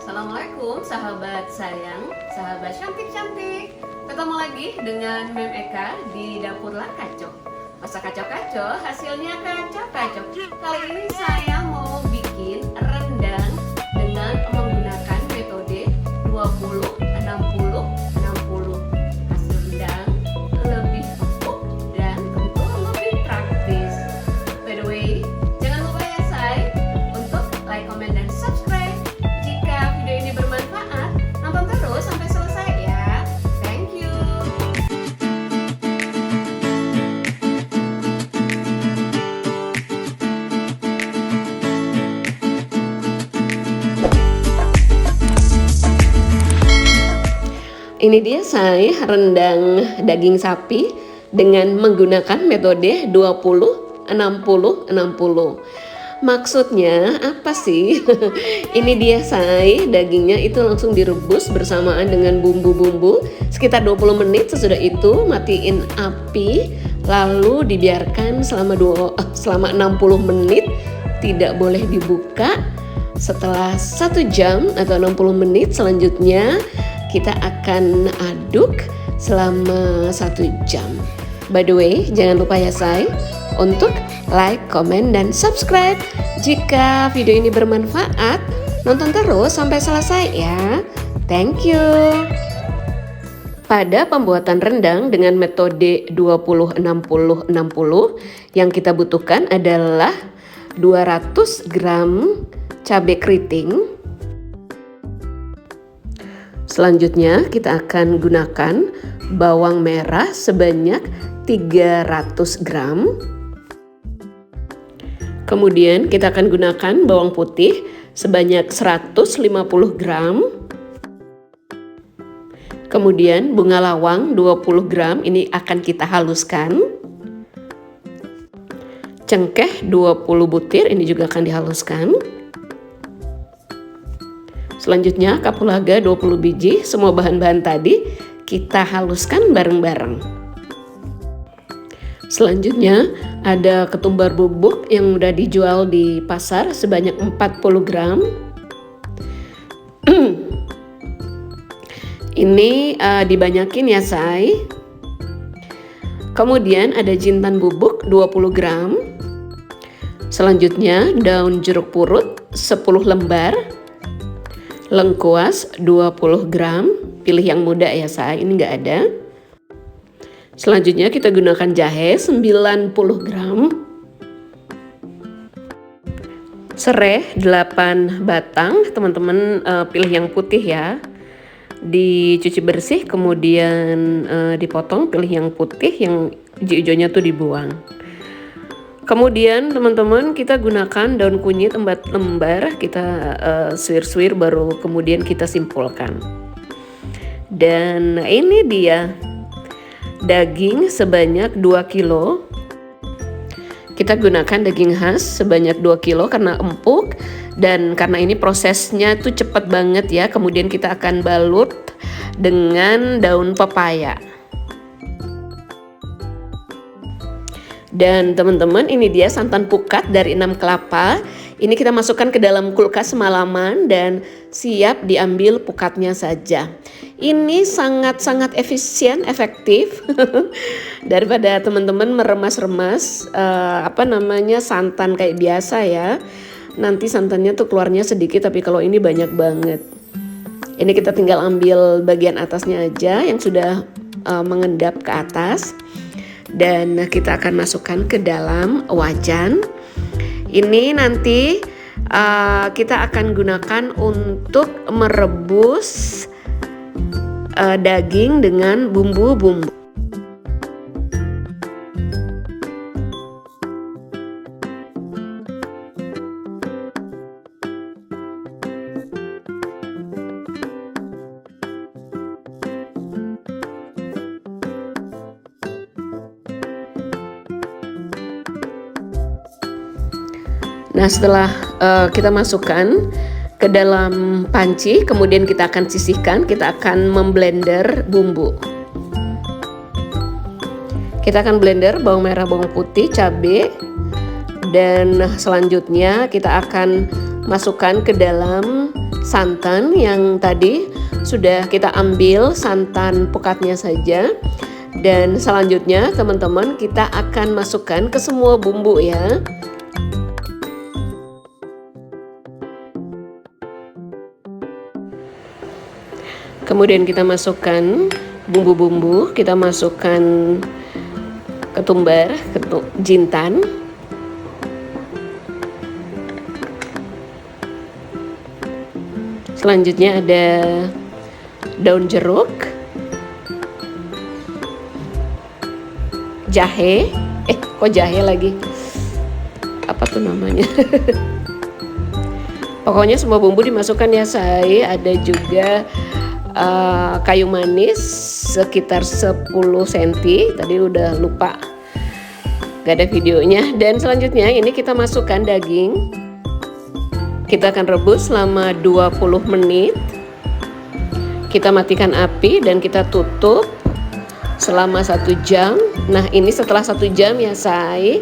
Assalamualaikum sahabat sayang, sahabat cantik-cantik. Ketemu lagi dengan Mem Eka di Dapur Lah Kacau. Masa kacau-kacau, hasilnya kacau-kacau. Kali ini saya mau bikin rendang dengan menggunakan metode 20, 60, 60. Hasil rendang lebih empuk dan tentu lebih praktis. By the way, jangan lupa ya say, untuk like, comment, dan subscribe. Jika video ini bermanfaat, nonton terus sampai selesai ya. Thank you. Ini dia say, rendang daging sapi dengan menggunakan metode 20, 60, 60. Maksudnya apa sih? Ini dia say, dagingnya itu langsung direbus bersamaan dengan bumbu-bumbu sekitar 20 menit. Sesudah itu matiin api, lalu dibiarkan selama 60 menit, tidak boleh dibuka. Setelah 1 jam atau 60 menit selanjutnya kita akan aduk selama 1 jam. By the way, jangan lupa ya say, untuk like, comment, dan subscribe. Jika video ini bermanfaat, nonton terus sampai selesai ya. Thank you. Pada pembuatan rendang dengan metode 20, 60, 60, yang kita butuhkan adalah 200 gram cabai keriting. Selanjutnya kita akan gunakan bawang merah sebanyak 300 gram. Kemudian kita akan gunakan bawang putih sebanyak 150 gram. Kemudian bunga lawang 20 gram, ini akan kita haluskan. Cengkeh 20 butir, ini juga akan dihaluskan. Selanjutnya kapulaga 20 biji, semua bahan-bahan tadi kita haluskan bareng-bareng. Selanjutnya ada ketumbar bubuk yang udah dijual di pasar sebanyak 40 gram. Ini dibanyakin ya say. Kemudian ada jintan bubuk 20 gram. Selanjutnya daun jeruk purut 10 lembar. Lengkuas 20 gram. Pilih yang muda ya say, ini nggak ada. Selanjutnya kita gunakan jahe 90 gram. Serai 8 batang, teman-teman pilih yang putih ya. Dicuci bersih, kemudian dipotong, pilih yang putih, yang hijau-hijaunya tuh dibuang. Kemudian teman-teman kita gunakan daun kunyit 4 lembar, kita suwir-suwir baru kemudian kita simpulkan. Dan ini dia daging sebanyak 2 kilo. Kita gunakan daging khas sebanyak 2 kilo karena empuk dan karena ini prosesnya tuh cepat banget ya. Kemudian kita akan balut dengan daun pepaya. Dan teman-teman, ini dia santan pukat dari 6 kelapa. Ini kita masukkan ke dalam kulkas semalaman dan siap diambil pukatnya saja. Ini sangat-sangat efisien, efektif daripada teman-teman meremas-remas santan kayak biasa ya. Nanti santannya tuh keluarnya sedikit, tapi kalau ini banyak banget. Ini kita tinggal ambil bagian atasnya aja yang sudah mengendap ke atas. Dan kita akan masukkan ke dalam wajan. Ini nanti kita akan gunakan untuk merebus daging dengan bumbu-bumbu. Nah, setelah kita masukkan ke dalam panci, kemudian kita akan sisihkan, kita akan memblender bumbu. Kita akan blender bawang merah, bawang putih, cabai, dan selanjutnya kita akan masukkan ke dalam santan yang tadi sudah kita ambil santan pekatnya saja. Dan selanjutnya teman-teman kita akan masukkan ke semua bumbu ya. Kemudian kita masukkan bumbu-bumbu, kita masukkan ketumbar, jintan. Selanjutnya ada daun jeruk, jahe, kok jahe lagi? Apa tuh namanya? Pokoknya semua bumbu dimasukkan ya say. Ada juga kayu manis sekitar 10 cm. Tadi udah lupa, gak ada videonya. Dan selanjutnya ini kita masukkan daging. Kita akan rebus selama 20 menit. Kita matikan api dan kita tutup selama 1 jam. Nah ini setelah 1 jam ya say.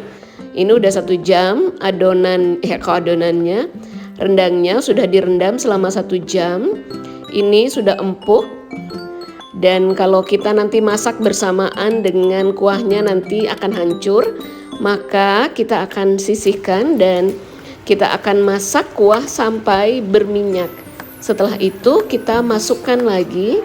Ini udah 1 jam adonannya. Rendangnya sudah direndam selama 1 jam. Ini sudah empuk. Dan kalau kita nanti masak bersamaan dengan kuahnya nanti akan hancur. Maka kita akan sisihkan dan kita akan masak kuah sampai berminyak. Setelah itu kita masukkan lagi.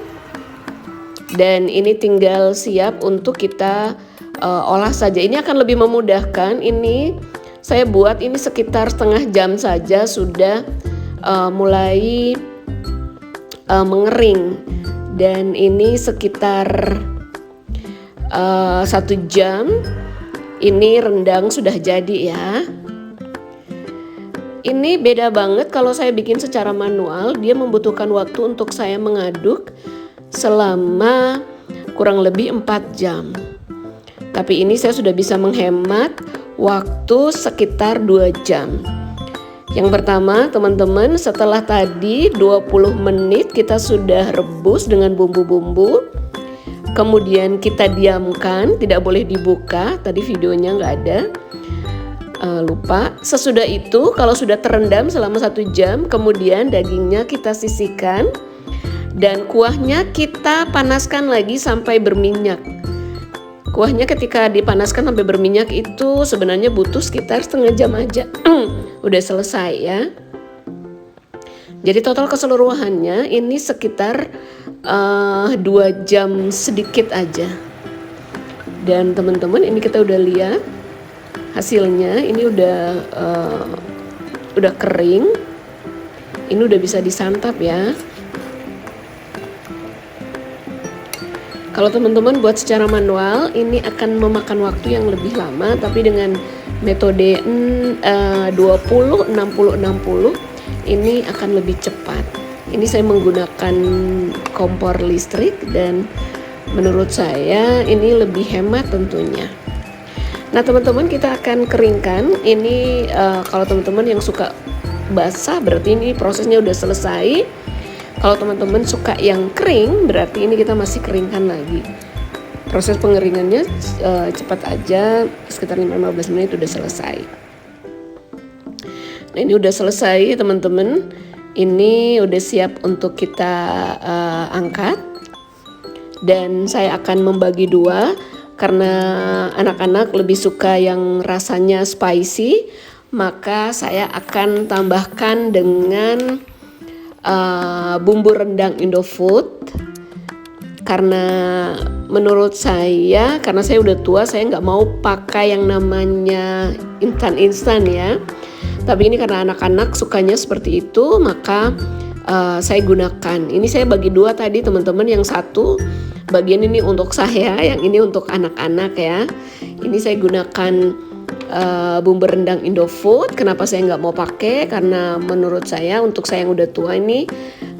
Dan ini tinggal siap untuk kita olah saja. Ini akan lebih memudahkan. Ini saya buat ini sekitar setengah jam saja sudah mulai mengering. Dan ini sekitar 1 jam. Ini rendang sudah jadi ya. Ini beda banget kalau saya bikin secara manual. Dia membutuhkan waktu untuk saya mengaduk selama kurang lebih 4 jam. Tapi ini saya sudah bisa menghemat waktu sekitar 2 jam. Yang pertama teman-teman, setelah tadi 20 menit kita sudah rebus dengan bumbu-bumbu. Kemudian kita diamkan, tidak boleh dibuka. Tadi videonya nggak ada. Lupa. Sesudah itu kalau sudah terendam selama 1 jam, kemudian dagingnya kita sisihkan dan kuahnya kita panaskan lagi sampai berminyak. Kuahnya ketika dipanaskan sampai berminyak itu sebenarnya butuh sekitar setengah jam aja. Udah selesai ya. Jadi total keseluruhannya ini sekitar 2 jam sedikit aja. Dan teman-teman ini kita udah lihat hasilnya, ini udah kering. Ini udah bisa disantap ya. Kalau teman-teman buat secara manual ini akan memakan waktu yang lebih lama, tapi dengan metode 20 60 60 ini akan lebih cepat. Ini saya menggunakan kompor listrik dan menurut saya ini lebih hemat tentunya. Nah teman-teman kita akan keringkan. Ini kalau teman-teman yang suka basah berarti ini prosesnya udah selesai. Kalau teman-teman suka yang kering berarti ini kita masih keringkan lagi. Proses pengeringannya cepat aja, sekitar 15 menit udah selesai. Nah ini udah selesai teman-teman. Ini udah siap untuk kita angkat. Dan saya akan membagi 2 karena anak-anak lebih suka yang rasanya spicy, maka saya akan tambahkan dengan bumbu rendang Indofood. Karena menurut saya, karena saya udah tua, saya nggak mau pakai yang namanya instan ya. Tapi ini karena anak-anak sukanya seperti itu, maka saya gunakan. Ini saya bagi 2 tadi teman-teman. Yang satu bagian ini untuk saya, yang ini untuk anak-anak ya. Ini saya gunakan bumbu rendang Indofood. Kenapa saya nggak mau pakai? Karena menurut saya untuk saya yang udah tua ini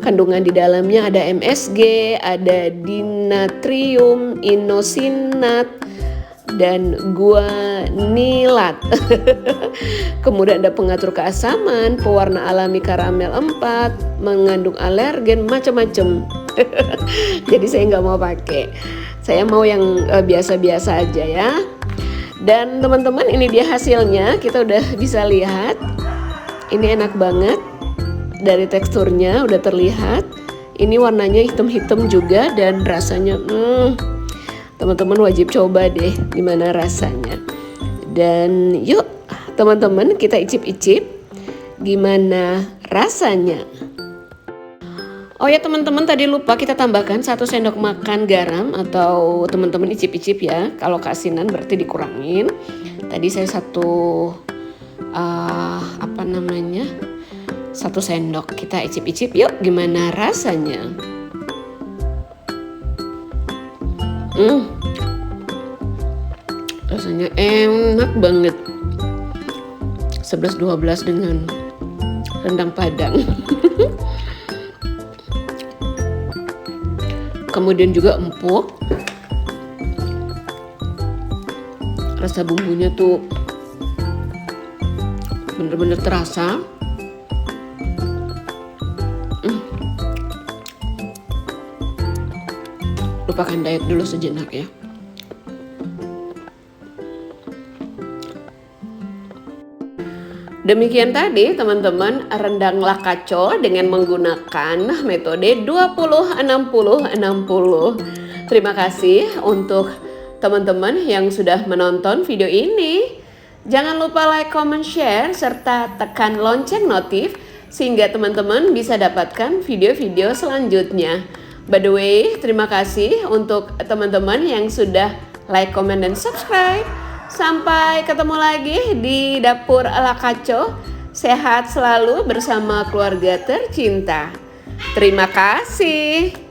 kandungan di dalamnya ada MSG, ada dinatrium, inosinat, dan guanilat. Kemudian ada pengatur keasaman, pewarna alami karamel 4, mengandung alergen, macam-macam. Jadi saya nggak mau pakai. Saya mau yang biasa-biasa aja ya. Dan teman-teman ini dia hasilnya, kita udah bisa lihat. Ini enak banget. dari teksturnya udah terlihat. Ini warnanya hitam-hitam juga dan rasanya teman-teman wajib coba deh gimana rasanya. Dan yuk teman-teman kita icip-icip gimana rasanya. Oh ya teman-teman, tadi lupa kita tambahkan 1 sendok makan garam, atau teman-teman icip-icip ya. Kalau keasinan berarti dikurangin. Tadi saya 1 sendok. Kita icip-icip yuk gimana rasanya. Rasanya enak banget. 11-12 dengan rendang Padang. Kemudian juga empuk. Rasa bumbunya tuh bener-bener terasa. Lupakan diet dulu sejenak ya. Demikian tadi teman-teman rendang lakaco dengan menggunakan metode 20-60-60. Terima kasih untuk teman-teman yang sudah menonton video ini. Jangan lupa like, comment, share, serta tekan lonceng notif sehingga teman-teman bisa dapatkan video-video selanjutnya. By the way, terima kasih untuk teman-teman yang sudah like, comment, dan subscribe. Sampai ketemu lagi di Dapur Ala Kaco. Sehat selalu bersama keluarga tercinta. Terima kasih.